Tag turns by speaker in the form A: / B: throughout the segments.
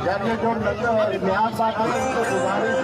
A: जब ये जो न्याज बात है उनको गुजारिश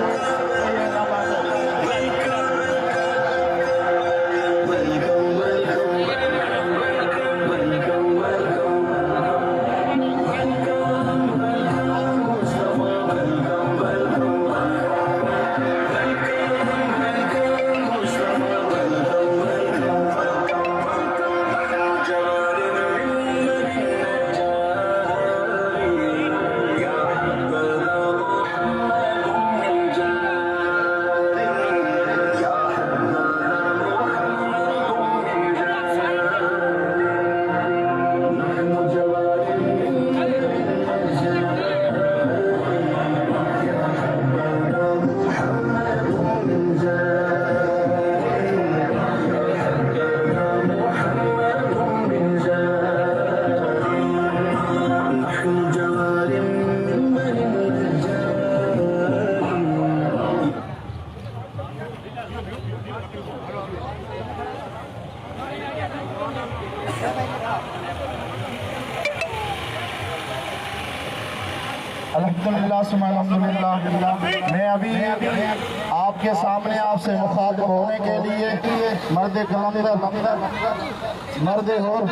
A: अल्हम्दुलिल्लाह। मैं अभी आपके सामने आपसे मुखातिब होने के लिए मर्द और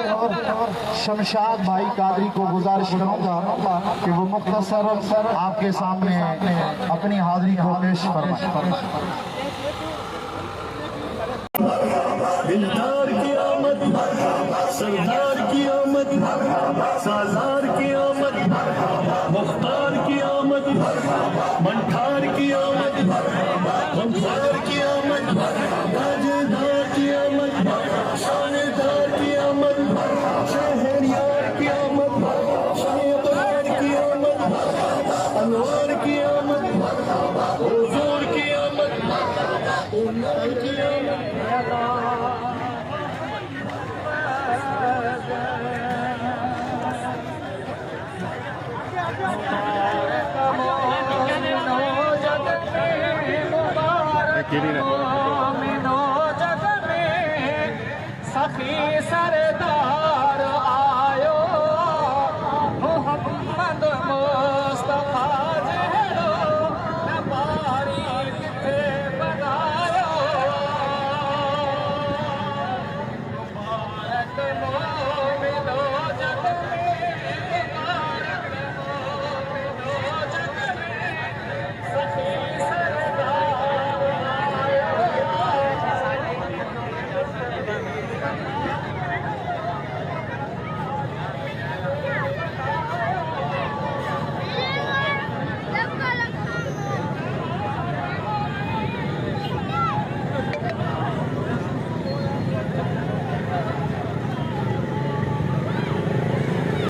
A: शमशाद भाई कादरी को गुजारिश करूँगा कि वो मुख्तसर आपके सामने अपनी हाजिरी को पेश फरमाएं।
B: दिलदार की आमद, सरदार की आमद, साजा